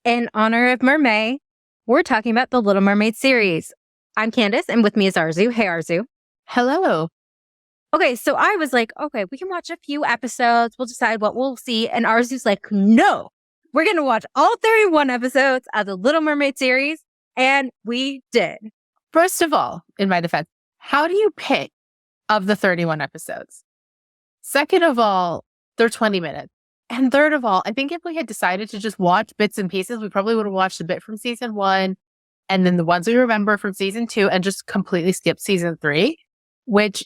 In honor of Mermaid, we're talking about the Little Mermaid series. I'm Candace, and with me is Arzu. Hey, Arzu. Hello. Okay, so I was like, okay, we can watch a few episodes. We'll decide what we'll see. And Arzu's like, no, we're going to watch all 31 episodes of the Little Mermaid series. And we did. First of all, in my defense, how do you pick of the 31 episodes? Second of all, they're 20 minutes. And third of all, I think if we had decided to just watch bits and pieces, we probably would have watched a bit from season 1 and then the ones we remember from season 2 and just completely skipped season 3, which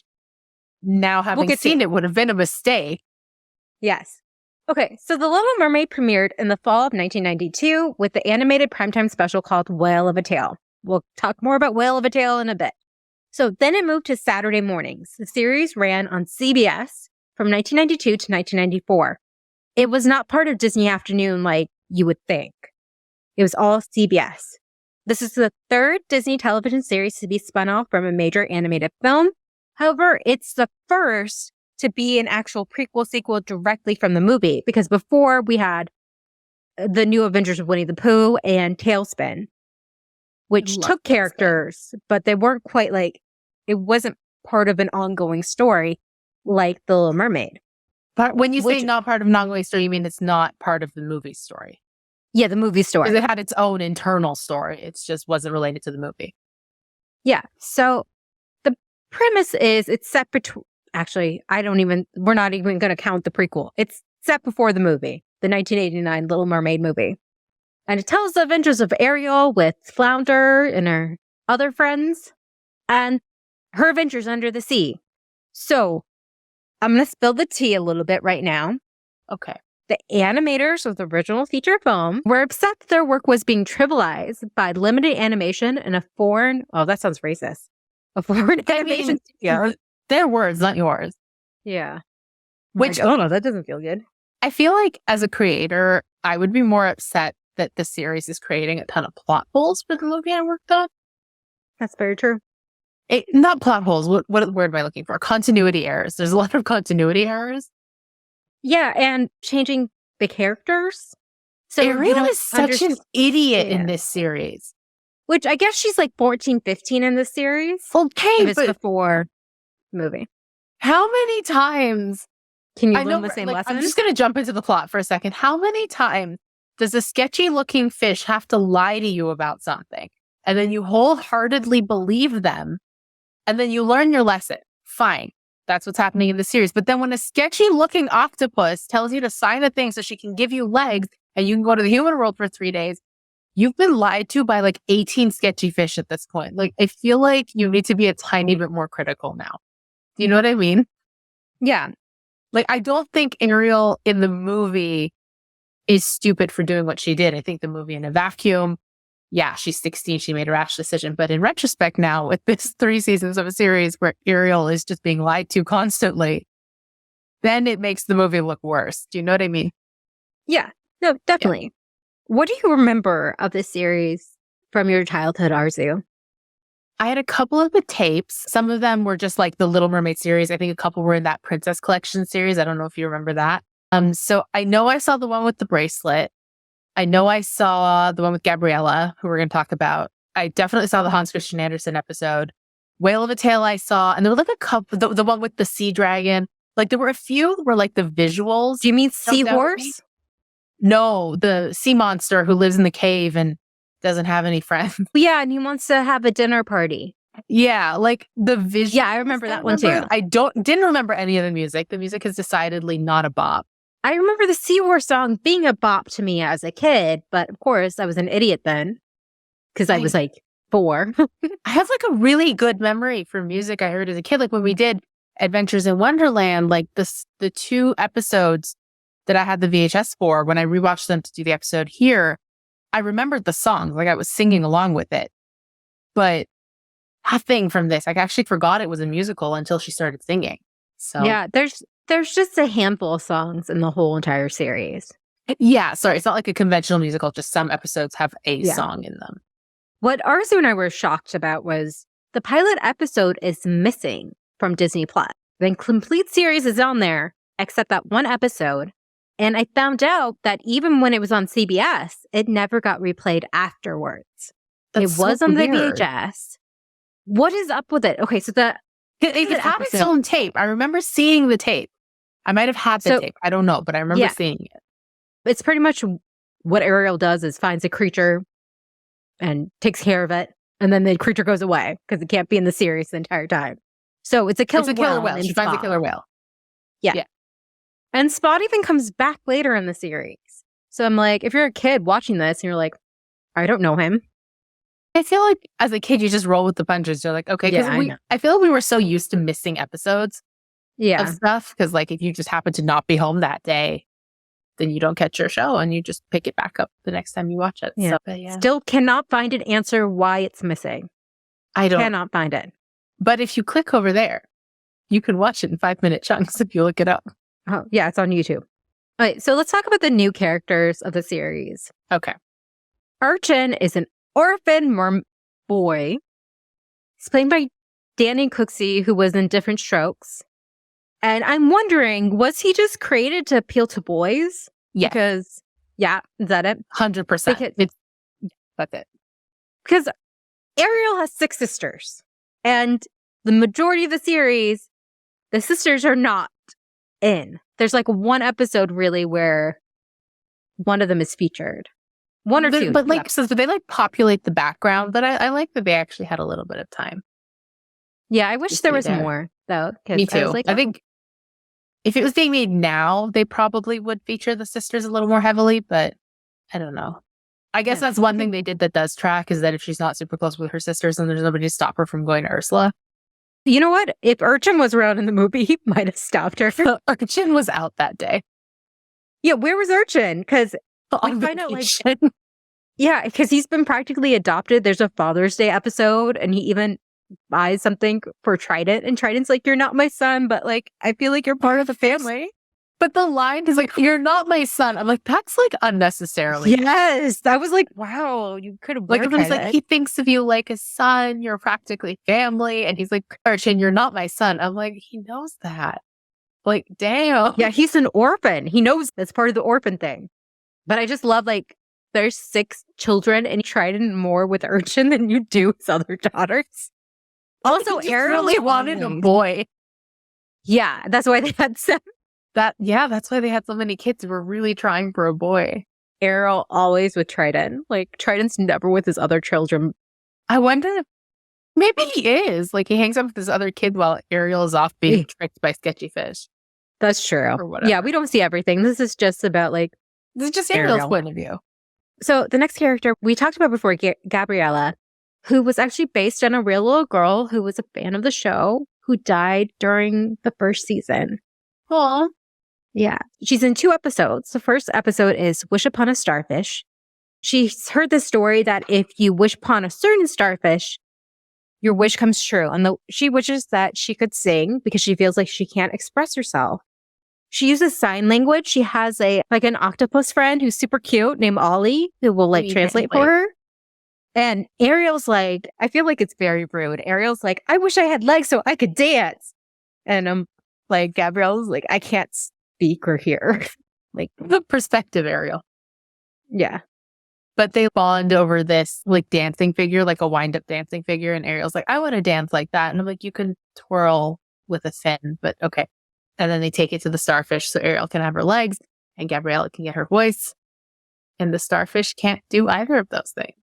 now having seen it would have been a mistake. Yes. Okay, so The Little Mermaid premiered in the fall of 1992 with the animated primetime special called Whale of a Tale. We'll talk more about Whale of a Tale in a bit. So then it moved to Saturday mornings. The series ran on CBS from 1992 to 1994. It was not part of Disney Afternoon like you would think. It was all CBS. This is the third Disney television series to be spun off from a major animated film. However, it's the first to be an actual prequel sequel directly from the movie, because before we had the New Adventures of Winnie the Pooh and Tailspin, which took characters, but they weren't quite like, it wasn't part of an ongoing story like The Little Mermaid. But when you say not part of an ongoing story, you mean it's not part of the movie story? Yeah, the movie story. Because it had its own internal story. It just wasn't related to the movie. Yeah. So the premise is it's set between, actually, we're not even going to count the prequel. It's set before the movie, the 1989 Little Mermaid movie. And it tells the adventures of Ariel with Flounder and her other friends and her adventures under the sea. So I'm going to spill the tea a little bit right now. Okay. The animators of the original feature film were upset that their work was being trivialized by limited animation and a foreign animation. Yeah, their words, not yours. Yeah. Which, oh no, that doesn't feel good. I feel like as a creator, I would be more upset that the series is creating a ton of plot holes for the movie I worked on. That's very true. Not plot holes. What word am I looking for? Continuity errors. There's a lot of continuity errors. Yeah, and changing the characters. So Ariel is such an idiot in this series. Which I guess she's like 14, 15 in this series. Okay, but before the movie. How many times can you learn the same lesson? I'm just going to jump into the plot for a second. How many times does a sketchy looking fish have to lie to you about something? And then you wholeheartedly believe them. And then you learn your lesson. Fine. That's what's happening in the series. But then when a sketchy looking octopus tells you to sign a thing so she can give you legs and you can go to the human world for 3 days, you've been lied to by like 18 sketchy fish at this point. Like, I feel like you need to be a tiny bit more critical now. Do you know what I mean? Yeah. Like, I don't think Ariel in the movie is stupid for doing what she did. I think the movie in a vacuum, yeah, she's 16. She made a rash decision. But in retrospect now, with this 3 seasons of a series where Ariel is just being lied to constantly, then it makes the movie look worse. Do you know what I mean? Yeah, no, definitely. Yeah. What do you remember of this series from your childhood, Arzu? I had a couple of the tapes. Some of them were just like the Little Mermaid series. I think a couple were in that Princess Collection series. I don't know if you remember that. So I know I saw the one with the bracelet. I know I saw the one with Gabriella, who we're going to talk about. I definitely saw the Hans Christian Andersen episode. Whale of a Tale I saw. And there were like a couple, the one with the sea dragon. Like there were a few where like the visuals. Do you mean seahorse? No, the sea monster who lives in the cave and doesn't have any friends. Yeah, and he wants to have a dinner party. Yeah, like the visuals. Yeah, I remember that one too. I didn't remember any of the music. The music is decidedly not a bop. I remember the Seahorse song being a bop to me as a kid, but of course I was an idiot then because I was like 4. I have like a really good memory for music I heard as a kid. Like when we did Adventures in Wonderland, like the 2 episodes that I had the VHS for, when I rewatched them to do the episode here, I remembered the songs. Like I was singing along with it. But nothing from this. I actually forgot it was a musical until she started singing. So yeah, there's just a handful of songs in the whole entire series. Yeah, sorry. It's not like a conventional musical. Just some episodes have a song in them. What Arzu and I were shocked about was the pilot episode is missing from Disney Plus. The complete series is on there, except that one episode. And I found out that even when it was on CBS, it never got replayed afterwards. That's it was so on the weird. VHS. What is up with it? Okay, so It had it still on tape. I remember seeing the tape. I might have had the tape. I don't know, but I remember seeing it. It's pretty much what Ariel does is finds a creature and takes care of it. And then the creature goes away because it can't be in the series the entire time. So it's a killer whale. She finds a killer whale. Yeah. And Spot even comes back later in the series. So I'm like, if you're a kid watching this and you're like, I don't know him. I feel like as a kid, you just roll with the punches. You're like, okay, because I feel like we were so used to missing episodes of stuff. Because like if you just happen to not be home that day, then you don't catch your show and you just pick it back up the next time you watch it. Yeah. So, but Still cannot find an answer why it's missing. Cannot find it. But if you click over there, you can watch it in 5-minute chunks if you look it up. Oh, yeah, it's on YouTube. All right, so let's talk about the new characters of the series. Okay. Urchin is an orphan mermaid boy. He's played by Danny Cooksey, who was in Different Strokes. And I'm wondering, was he just created to appeal to boys? Yeah. Because, is that it? 100%. That's it. Because Ariel has 6 sisters. And the majority of the series, the sisters are not in. There's like one episode really where one of them is featured. One or two. But like, so they like populate the background, but I like that they actually had a little bit of time. Yeah, I wish there was more though. Me too. I think if it was being made now, they probably would feature the sisters a little more heavily, but I don't know. I guess that's one thing they did that does track is that if she's not super close with her sisters, then there's nobody to stop her from going to Ursula. You know what? If Urchin was around in the movie, he might have stopped her. Urchin was out that day. Yeah, where was Urchin? Because we find out because he's been practically adopted. There's a Father's Day episode, and he even buys something for Trident, and Trident's like, "You're not my son, but like, I feel like you're part of the family." But the line is like, "You're not my son." I'm like, that's like unnecessarily. Yes, I was like, wow, you could have like. Everyone's like, he thinks of you like a son. You're practically family, and he's like, Urchin, you're not my son. I'm like, he knows that. Like, damn. Yeah, he's an orphan. He knows that's part of the orphan thing. But I just love like there's 6 children, and Trident more with Urchin than you do his other daughters. Also, Ariel really wanted a boy. Yeah, that's why they had 7. That's why they had so many kids who were really trying for a boy. Ariel always with Trident. Like, Trident's never with his other children. I wonder if maybe he is. Like, he hangs out with his other kid while Ariel is off being tricked by sketchy fish. That's true. Yeah, we don't see everything. This is just about, like, this is just Ariel's point of view. So, the next character we talked about before, Gabriella, who was actually based on a real little girl who was a fan of the show, who died during the first season. Aw. Yeah. She's in 2 episodes. The first episode is Wish Upon a Starfish. She's heard the story that if you wish upon a certain starfish, your wish comes true. And she wishes that she could sing because she feels like she can't express herself. She uses sign language. She has an octopus friend who's super cute named Ollie who will like translate for her. And Ariel's like, I feel like it's very rude. Ariel's like, I wish I had legs so I could dance. And I'm like, Gabriella's like, I can't speak or hear. Like the perspective, Ariel. Yeah. But they bond over this like dancing figure, like a wind up dancing figure. And Ariel's like, I want to dance like that. And I'm like, you can twirl with a fin, but okay. And then they take it to the starfish so Ariel can have her legs and Gabriella can get her voice. And the starfish can't do either of those things.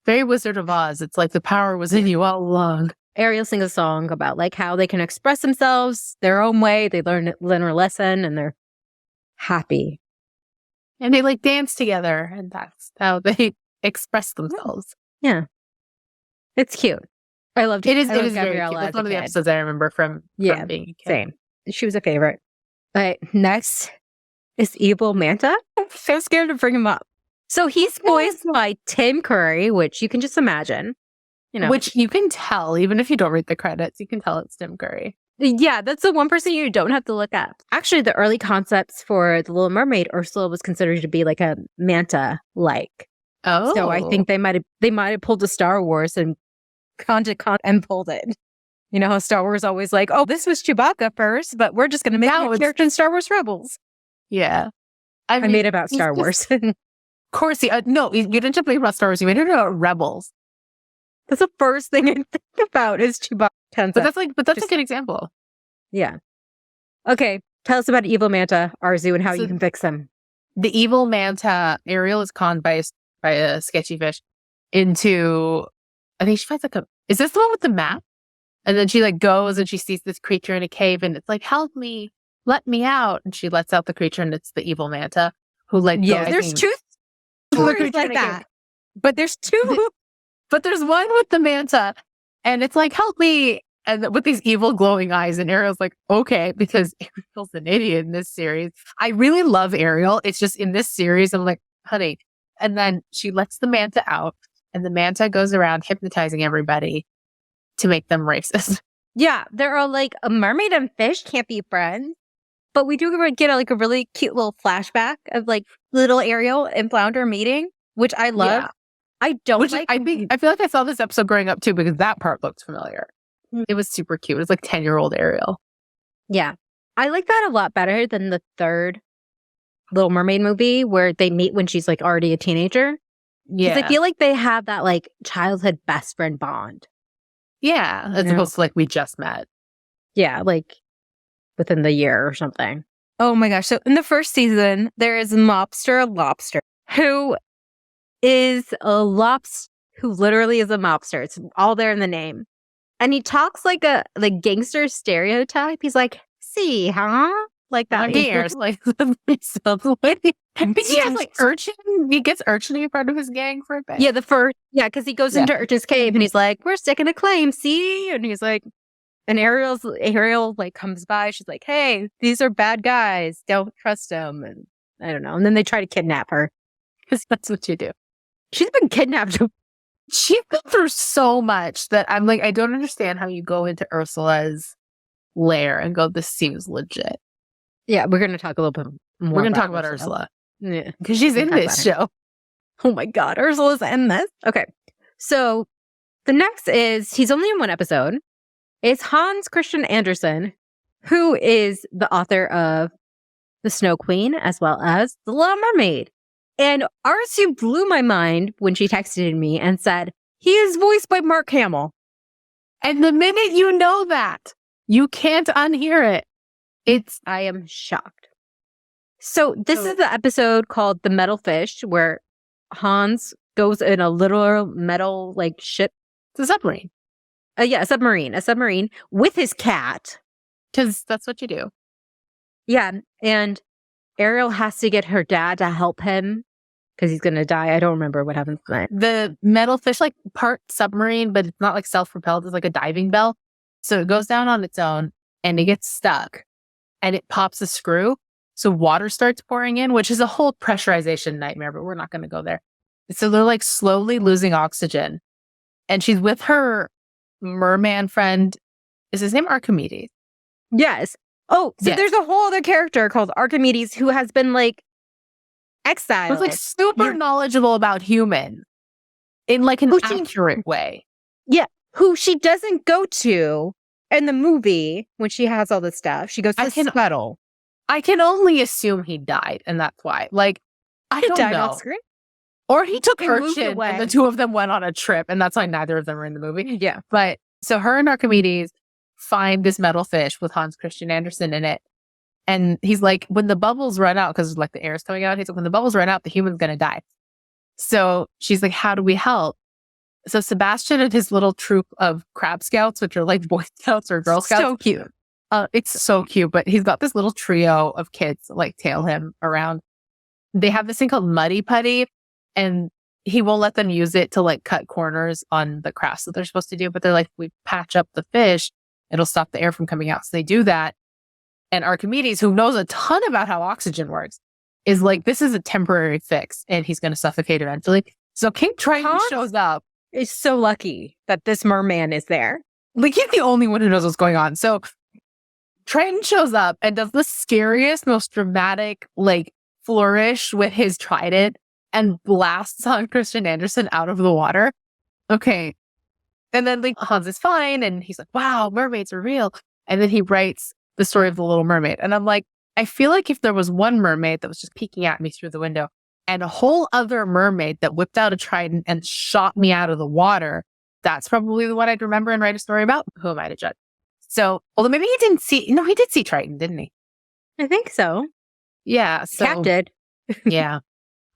Very Wizard of Oz. It's like the power was in you all along. Ariel sings a song about like how they can express themselves their own way. They learn a lesson and they're happy. And they like dance together and that's how they express themselves. Yeah. It's cute. I loved it. It is Gabriella. That's one of the episodes I remember from being a kid. Same. She was a favorite. All right, next is Evil Manta. I'm so scared to bring him up. So he's voiced by Tim Curry, which you can just imagine. You know, which you can tell, even if you don't read the credits, you can tell it's Tim Curry. Yeah, that's the one person you don't have to look up. Actually, the early concepts for The Little Mermaid, Ursula was considered to be like a manta-like. Oh. So I think they might have pulled a Star Wars and and pulled it. You know how Star Wars always like, oh, this was Chewbacca first, but we're just going to make a character in Star Wars Rebels. Yeah. I mean, made it about Star Wars. Of course, no, you didn't just make it about Star Wars. You made it about Rebels. That's the first thing I think about is Chewbacca. But that's a good example. Yeah. Okay, tell us about Evil Manta, Arzu, and how you can fix him. The evil Manta, Ariel is conned by a sketchy fish into, I think she finds is this the one with the map? And then she like goes and she sees this creature in a cave and it's like, help me, let me out. And she lets out the creature and it's the evil Manta who like, there's two stories like that. But there's two. But there's one with the Manta and it's like, help me. And with these evil glowing eyes, and Ariel's like, okay, because Ariel's an idiot in this series. I really love Ariel. It's just in this series, I'm like, honey. And then she lets the Manta out, and the Manta goes around hypnotizing everybody to make them racist. Yeah, they're all like, a mermaid and fish can't be friends. But we do get a really cute little flashback of like little Ariel and Flounder meeting, which I love. Yeah. I don't like. I feel like I saw this episode growing up too because that part looked familiar. It was super cute. It was like 10-year-old Ariel. Yeah. I like that a lot better than the third Little Mermaid movie where they meet when she's like already a teenager. Yeah. Because I feel like they have that like childhood best friend bond. Yeah. As opposed to like we just met. Yeah. Like within the year or something. Oh my gosh. So in the first season, there is Mobster Lobster who is a who literally is a mobster. It's all there in the name. And he talks like a gangster stereotype. He's like, see, huh? Like that. Like, urchin. He gets urchin to be part of his gang for a bit. Yeah, because he goes into Urchin's cave and he's like, we're sticking a claim, see? And he's like, and Ariel like comes by. She's like, hey, these are bad guys. Don't trust them. And I don't know. And then they try to kidnap her. Because that's what you do. She's been kidnapped. She's been through so much that I'm like, I don't understand how you go into Ursula's lair and go, this seems legit. Yeah, we're going to talk a little bit more. We're going to talk about Ursula. Yeah. Because she's in this show. Oh my God, Ursula's in this? Okay. So the next is, he's only in one episode. It's Hans Christian Andersen, who is the author of The Snow Queen as well as The Little Mermaid. And Arzu blew my mind when she texted me and said, he is voiced by Mark Hamill. And the minute you know that, you can't unhear it. I am shocked. So this is the episode called The Metal Fish, where Hans goes in a little metal like ship. It's a submarine. A submarine with his cat. Because that's what you do. Yeah. And Ariel has to get her dad to help him because he's going to die. I don't remember what happens tonight. The metal fish, like part submarine, but it's not like self-propelled. It's like a diving bell. So it goes down on its own and it gets stuck and it pops a screw. So water starts pouring in, which is a whole pressurization nightmare, but we're not going to go there. So they're like slowly losing oxygen. And she's with her merman friend. Is his name Archimedes? Yes. Oh, so there's a whole other character called Archimedes who has been like exiled. Who's like super knowledgeable about humans in like an accurate way. Yeah. Who she doesn't go to in the movie when she has all this stuff. She goes to Scuttle. I can only assume he died, and that's why. Like, I don't know. Off screen? Or he took Urchin, and the two of them went on a trip, and that's why neither of them are in the movie. Yeah. But so her and Archimedes find this metal fish with Hans Christian Andersen in it. And he's like, when the bubbles run out, because like the air is coming out, he's like, when the bubbles run out, the human's going to die. So she's like, how do we help? So Sebastian and his little troop of crab scouts, which are like Boy Scouts or Girl Scouts. So cute. It's so cute, but he's got this little trio of kids that, like tail him around. They have this thing called Muddy Putty, and he won't let them use it to like cut corners on the crafts that they're supposed to do. But they're like, we patch up the fish, it'll stop the air from coming out. So they do that. And Archimedes, who knows a ton about how oxygen works, is like, this is a temporary fix, and he's going to suffocate eventually. So King Triton shows up. Is so lucky that this merman is there. Like, he's the only one who knows what's going on. So Triton shows up and does the scariest, most dramatic, like, flourish with his trident and blasts on Christian Andersen out of the water. Okay. And then, like, Hans is fine, and he's like, wow, mermaids are real. And then he writes the story of the Little Mermaid. And I'm like, I feel like if there was one mermaid that was just peeking at me through the window and a whole other mermaid that whipped out a trident and shot me out of the water, that's probably the one I'd remember and write a story about. Who am I to judge? So, although maybe he didn't see, no, he did see Triton, didn't he? I think so. Yeah. So, Cap did. Yeah.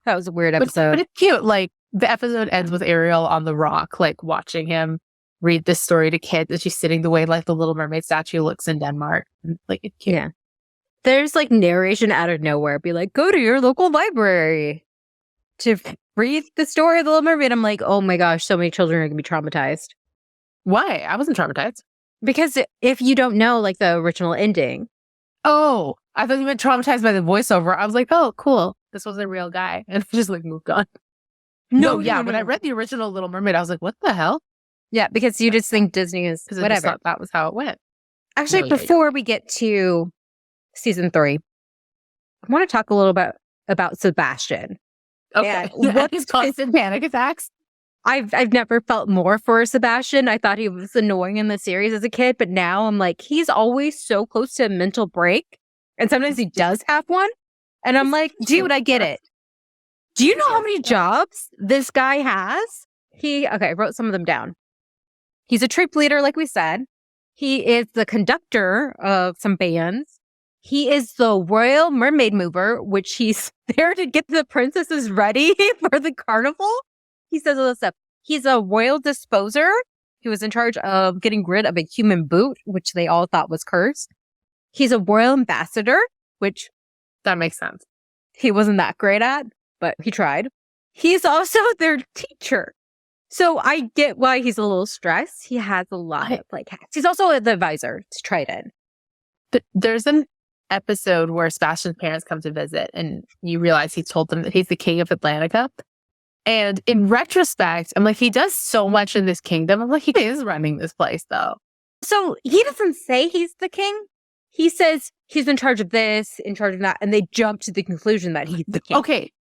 That was a weird episode. But it's cute. Like, the episode ends with Ariel on the rock, like watching him read this story to kids as she's sitting the way like the Little Mermaid statue looks in Denmark. And, like, it's cute. Yeah. There's like narration out of nowhere. Be like, go to your local library to read the story of the Little Mermaid. I'm like, oh my gosh, so many children are going to be traumatized. Why? I wasn't traumatized. Because if you don't know like the original ending. Oh, I thought you meant traumatized by the voiceover. I was like, oh, cool. This was a real guy. And just like moved on. No. When I read the original Little Mermaid, I was like, what the hell? Yeah, because you just think Disney is whatever. I just thought that was how it went. Actually, before we get to season 3, I want to talk a little bit about Sebastian. Okay. What his constant panic attacks? I've never felt more for Sebastian. I thought he was annoying in the series as a kid, but now I'm like, he's always so close to a mental break. And sometimes he does have one. And I'm like, dude, I get it. Do you know how many jobs this guy has? I wrote some of them down. He's a troop leader, like we said. He is the conductor of some bands. He is the Royal Mermaid Mover, which he's there to get the princesses ready for the carnival. He says all this stuff. He's a royal disposer. He was in charge of getting rid of a human boot, which they all thought was cursed. He's a royal ambassador, which... That makes sense. He wasn't that great at, but he tried. He's also their teacher. So I get why he's a little stressed. He has a lot of hacks. He's also the advisor to Triton. There's an episode where Sebastian's parents come to visit and you realize he told them that he's the king of Atlantica. And in retrospect, I'm like, he does so much in this kingdom. I'm like, he is running this place, though. So he doesn't say he's the king. He says he's in charge of this, in charge of that. And they jump to the conclusion that he's the king. Okay.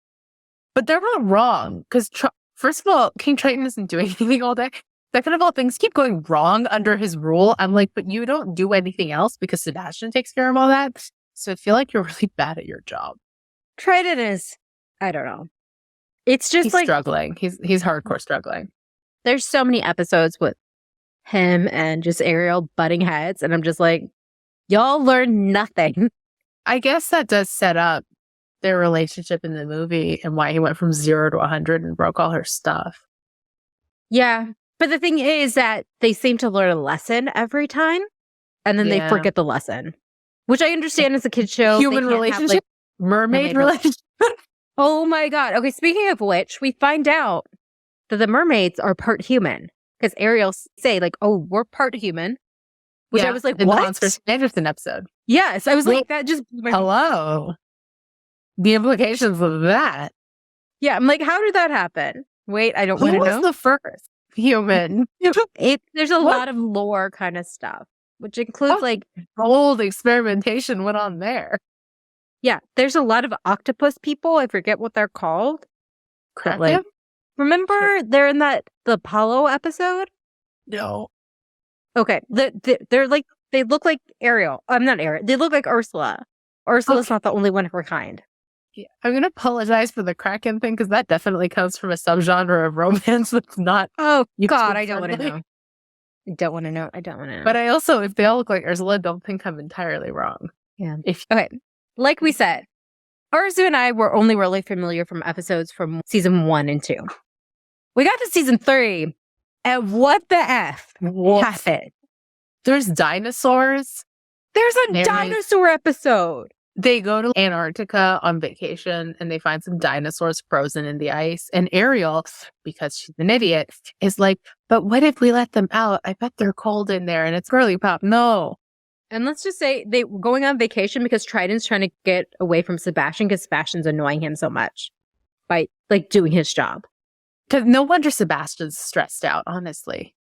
But they're not wrong. Because first of all, King Triton isn't doing anything all day. Second of all, things keep going wrong under his rule. I'm like, but you don't do anything else because Sebastian takes care of all that. So I feel like you're really bad at your job. Triton is, I don't know. It's just he's struggling. He's hardcore struggling. There's so many episodes with him and just Ariel butting heads. And I'm just like, y'all learn nothing. I guess that does set up their relationship in the movie and why he went from 0 to 100 and broke all her stuff. Yeah. But the thing is that they seem to learn a lesson every time. And then they forget the lesson. Which I understand as a kid's show. Human relationship? Mermaid relationship? Oh my God. Okay, speaking of which, we find out that the mermaids are part human. Because Ariel say like, oh, we're part human. Which I was like, what? The Andersen episode. Yes. I was like, that just... Hello. The implications of that. Yeah, I'm like, how did that happen? Wait, I don't want to know. Who was the first human? There's a lot of lore kind of stuff, which includes like... Bold experimentation went on there. Yeah, there's a lot of octopus people. I forget what they're called. Like, remember they're in the Apollo episode? No. Okay, they're like, they look like Ariel. I'm not Ariel. They look like Ursula. Ursula's not the only one of her kind. Yeah, I'm going to apologize for the Kraken thing because that definitely comes from a subgenre of romance that's not... Oh, God, I don't want to know. I don't want to know. But I also, if they all look like Ursula, don't think I'm entirely wrong. Yeah. Okay. Like we said, Arzu and I were only really familiar from episodes from season 1 and 2. We got to season 3, and what the F happened? There's dinosaurs. There's a dinosaur episode. They go to Antarctica on vacation, and they find some dinosaurs frozen in the ice. And Ariel, because she's an idiot, is like, but what if we let them out? I bet they're cold in there, and it's girly pop. No. And let's just say they were going on vacation because Triton's trying to get away from Sebastian because Sebastian's annoying him so much by like doing his job. Because no wonder Sebastian's stressed out, honestly.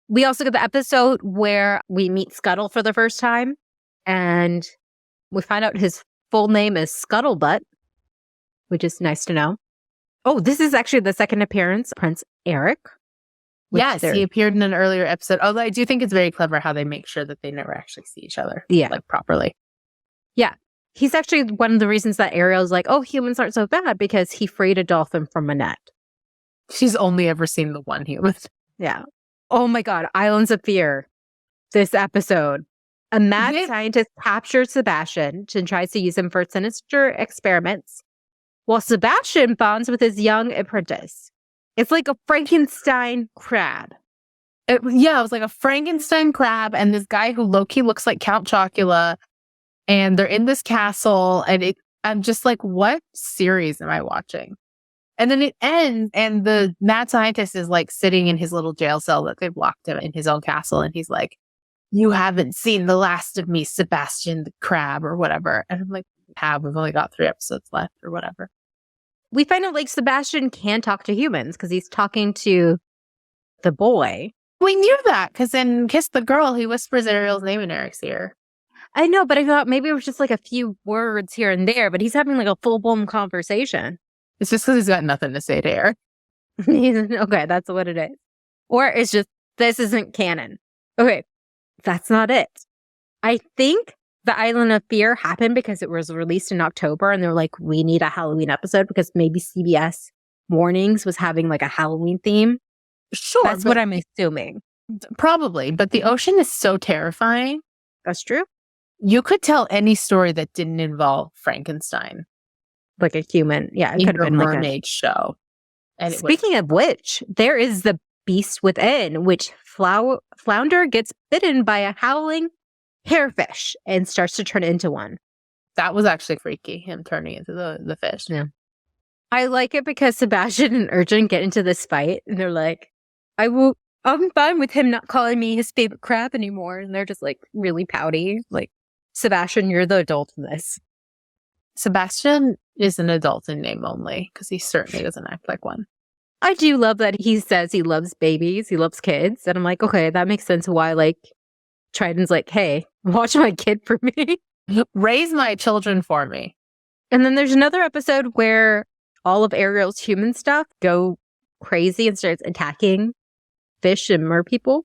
We also get the episode where we meet Scuttle for the first time and we find out his full name is Scuttlebutt, which is nice to know. Oh, this is actually the second appearance of Prince Eric. Yes, he appeared in an earlier episode. Although I do think it's very clever how they make sure that they never actually see each other. Yeah. Like properly. Yeah. He's actually one of the reasons that Ariel's like, oh, humans aren't so bad because he freed a dolphin from a net. She's only ever seen the one human. Yeah. Oh my God. Islands of Fear. This episode. A mad scientist captures Sebastian and tries to use him for sinister experiments, while Sebastian bonds with his young apprentice. It's like a Frankenstein crab. It was like a Frankenstein crab and this guy who low-key looks like Count Chocula. And they're in this castle. And I'm just like, what series am I watching? And then it ends and the mad scientist is like sitting in his little jail cell that they've locked him in his own castle. And he's like, you haven't seen the last of me, Sebastian the crab or whatever. And I'm like, we've only got 3 episodes left or whatever. We find out like Sebastian can talk to humans because he's talking to the boy. We knew that because in Kiss the Girl, he whispers Ariel's name in Eric's ear. I know, but I thought maybe it was just like a few words here and there, but he's having like a full-blown conversation. It's just because he's got nothing to say to Eric. Okay, that's what it is. Or it's just, this isn't canon. Okay, that's not it. I think the Island of Fear happened because it was released in October and they're like, we need a Halloween episode because maybe CBS Mornings was having like a Halloween theme. Sure. That's what I'm assuming. Probably, but the ocean is so terrifying. That's true. You could tell any story that didn't involve Frankenstein. Like a human. Yeah, it could have been a like mermaid show. And speaking of which, there is the beast within, which Flounder gets bitten by a howling hairfish and starts to turn into one. That was actually freaky, him turning into the fish. Yeah. I like it because Sebastian and Urchin get into this fight and they're like, I'm fine with him not calling me his favorite crab anymore. And they're just like really pouty. Like, Sebastian, you're the adult in this. Sebastian is an adult in name only because he certainly doesn't act like one. I do love that he says he loves babies, he loves kids. And I'm like, okay, that makes sense why, like, Triton's like, hey, watch my kid for me. Raise my children for me. And then there's another episode where all of Ariel's human stuff go crazy and starts attacking fish and mer people.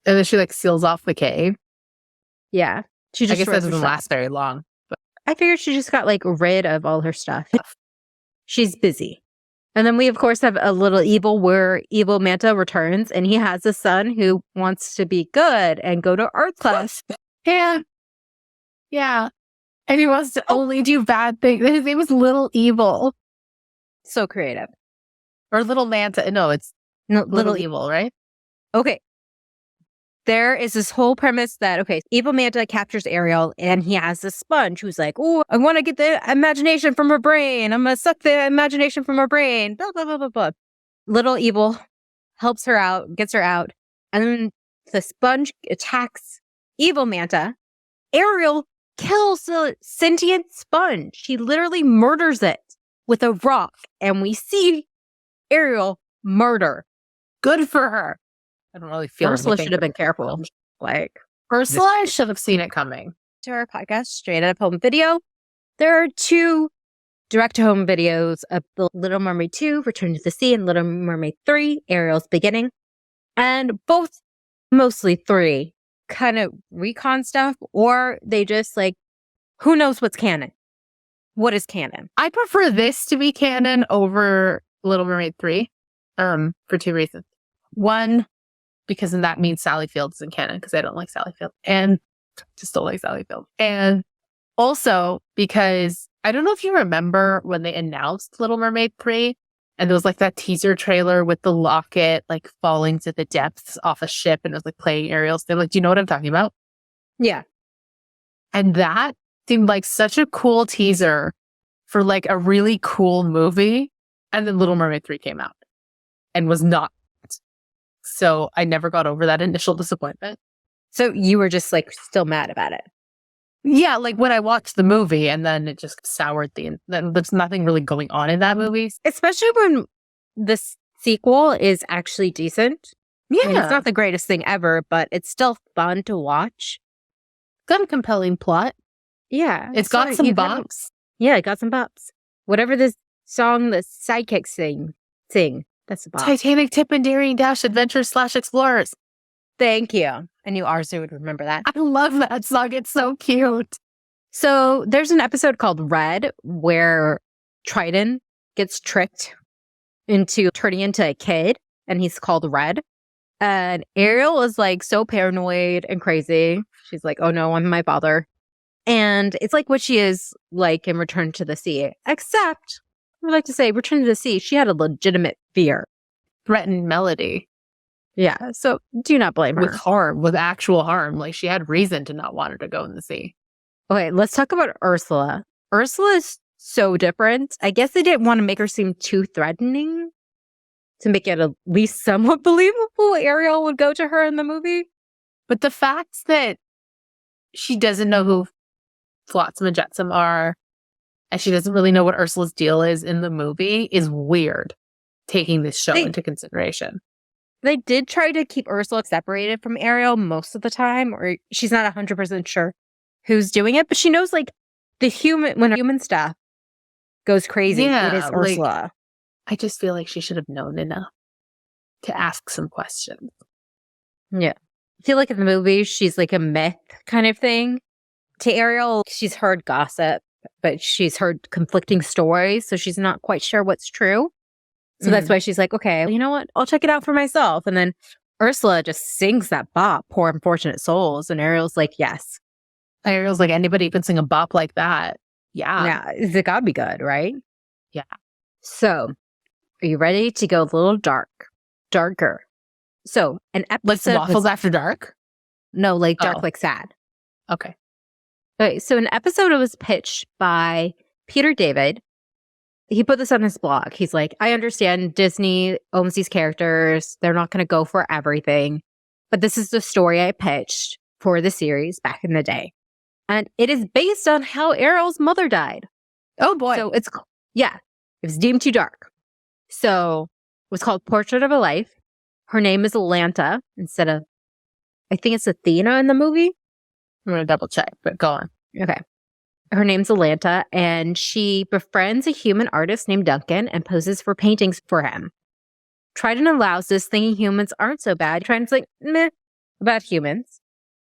And then she, like, seals off the cave. Yeah. She just I guess that doesn't last very long. But I figured she just got, like, rid of all her stuff. She's busy. And then we, of course, have a little evil where evil Manta returns and he has a son who wants to be good and go to art class. Yeah. Yeah. And he wants to only do bad things. His name was Little Evil. So creative. Or Little Manta. No, it's Little Evil, right? Okay. There is this whole premise that, okay, evil Manta captures Ariel and he has this sponge who's like, oh, I want to get the imagination from her brain. I'm going to suck the imagination from her brain. Blah, blah, blah, blah, blah. Little evil helps her out, gets her out. And then the sponge attacks evil Manta. Ariel kills the sentient sponge. He literally murders it with a rock. And we see Ariel murder. Good for her. I don't really feel Ursula should have been careful. Like, Ursula should have seen it coming. To our podcast, Straight Out of Home Video, there are 2 direct-to-home videos of The Little Mermaid 2, Return to the Sea, and Little Mermaid 3, Ariel's Beginning. And both, mostly 3, kind of recon stuff, or they just like, who knows what's canon? What is canon? I prefer this to be canon over Little Mermaid 3 for 2 reasons. One, because then that means Sally Field isn't canon because I don't like Sally Field and just don't like Sally Field. And also because I don't know if you remember when they announced Little Mermaid 3 and there was like that teaser trailer with the locket like falling to the depths off a ship and it was like playing Ariel's. They're like, do you know what I'm talking about? Yeah. And that seemed like such a cool teaser for like a really cool movie. And then Little Mermaid 3 came out and was not. So I never got over that initial disappointment. So you were just like still mad about it? Yeah, like when I watched the movie and then it just soured there's nothing really going on in that movie. Especially when the sequel is actually decent. Yeah. I mean, it's not the greatest thing ever, but it's still fun to watch. Got a compelling plot. Yeah. It's got some bops. Yeah, it got some bops. Whatever this song the sidekicks sing. That's the bop. Titanic, Tip and Daring Dash Adventures / Explorers. Thank you. I knew Arzu would remember that. I love that song. It's so cute. So there's an episode called Red where Triton gets tricked into turning into a kid, and he's called Red. And Ariel is like so paranoid and crazy. She's like, oh no, I'm my father. And it's like what she is like in Return to the Sea. Except, I would like to say, Return to the Sea, she had a legitimate fear. Threatened Melody. Yeah, so do not blame her. With harm, with actual harm. Like, she had reason to not want her to go in the sea. Okay, let's talk about Ursula. Ursula is so different. I guess they didn't want to make her seem too threatening to make it at least somewhat believable Ariel would go to her in the movie. But the fact that she doesn't know who Flotsam and Jetsam are, and she doesn't really know what Ursula's deal is in the movie is weird, taking this show into consideration. They did try to keep Ursula separated from Ariel most of the time, or she's not 100% sure who's doing it, but she knows like when human stuff goes crazy, it is Ursula. I just feel like she should have known enough to ask some questions. Yeah. I feel like in the movie, she's like a myth kind of thing. To Ariel, she's heard gossip, but she's heard conflicting stories, so she's not quite sure what's true. So that's why she's like, okay, you know what? I'll check it out for myself. And then Ursula just sings that bop, Poor Unfortunate Souls. And Ariel's like, yes. Ariel's like, anybody can sing a bop like that. Yeah. Yeah. It gotta be good, right? Yeah. So, are you ready to go a little darker? So, an episode. Like Waffles After Dark? No, like dark, like sad. Okay. Okay. So, an episode was pitched by Peter David. He put this on his blog. He's like, I understand Disney owns these characters. They're not going to go for everything. But this is the story I pitched for the series back in the day. And it is based on how Ariel's mother died. Oh, boy. So it was deemed too dark. So it was called Portrait of a Life. Her name is Atlanta instead of, I think it's Athena in the movie. I'm going to double check, but go on. Okay. Her name's Atlanta, and she befriends a human artist named Duncan and poses for paintings for him. Triton allows this, thinking humans aren't so bad. Triton's like, meh, about humans.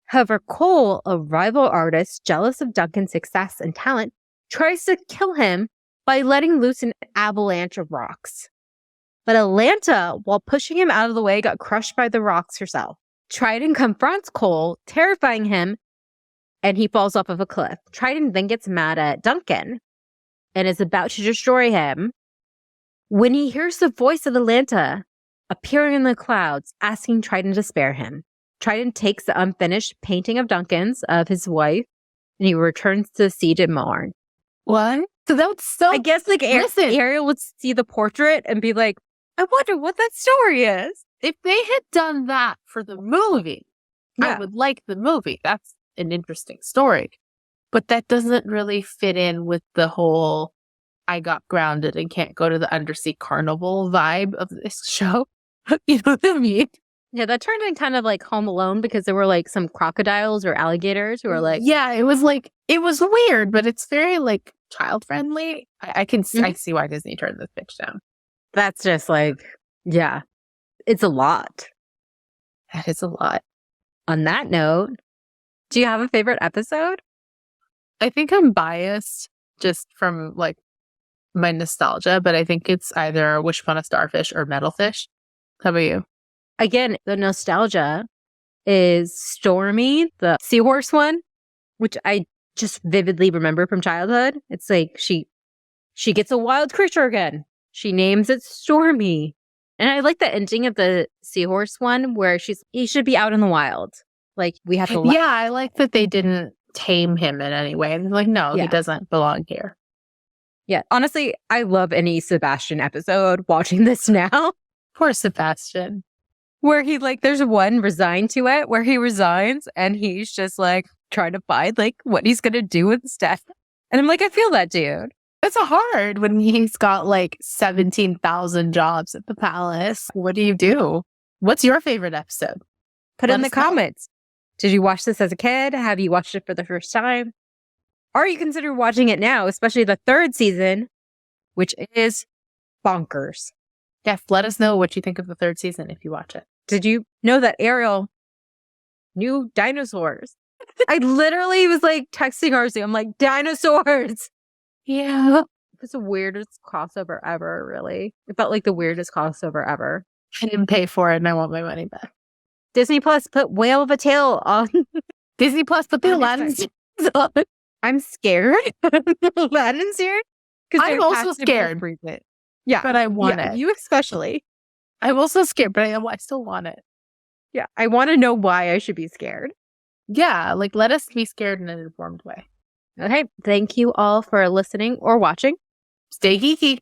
However, Cole, a rival artist, jealous of Duncan's success and talent, tries to kill him by letting loose an avalanche of rocks. But Atlanta, while pushing him out of the way, got crushed by the rocks herself. Triton confronts Cole, terrifying him, and he falls off of a cliff. Triton then gets mad at Duncan and is about to destroy him when he hears the voice of Atlanta appearing in the clouds, asking Triton to spare him. Triton takes the unfinished painting of Duncan's of his wife, and he returns to the sea to mourn. What? So that's so... I guess like Ariel would see the portrait and be like, I wonder what that story is. If they had done that for the movie, I would like the movie. That's an interesting story. But that doesn't really fit in with the whole I got grounded and can't go to the undersea carnival vibe of this show. You know what I mean? Yeah, that turned in kind of like Home Alone because there were like some crocodiles or alligators who were like... Yeah, it was weird, but it's very like child friendly. I see why Disney turned this pitch down. That's just like, yeah, it's a lot. That is a lot. On that note, do you have a favorite episode? I think I'm biased just from like my nostalgia, but I think it's either Wish Upon a Starfish or Metalfish. How about you? Again, the nostalgia is Stormy, the seahorse one, which I just vividly remember from childhood. It's like she gets a wild creature again. She names it Stormy. And I like the ending of the seahorse one where he should be out in the wild. Like, we have to... Yeah, I like that they didn't tame him in any way. And like, no, he doesn't belong here. Yeah, honestly, I love any Sebastian episode watching this now. Poor Sebastian. Where he like, there's one Resigned to It where he resigns and he's just like trying to find like what he's going to do instead. And I'm like, I feel that dude. It's hard when he's got like 17,000 jobs at the palace. What do you do? What's your favorite episode? Put it in the comments. Did you watch this as a kid? Have you watched it for the first time? Or you consider watching it now, especially the third season, which is bonkers. Yes, let us know what you think of the third season if you watch it. Did you know that Ariel knew dinosaurs? I literally was like texting RC. I'm like, dinosaurs. Yeah. It was the weirdest crossover ever, really. It felt like the weirdest crossover ever. I didn't pay for it and I want my money back. Disney Plus put Whale of a Tale on. Disney Plus put the Aladdin on. I'm scared. Aladdin's here. I'm also scared. Yeah. But I want it. You especially. I'm also scared, but I still want it. Yeah. I want to know why I should be scared. Yeah. Like, let us be scared in an informed way. Okay. Thank you all for listening or watching. Stay geeky.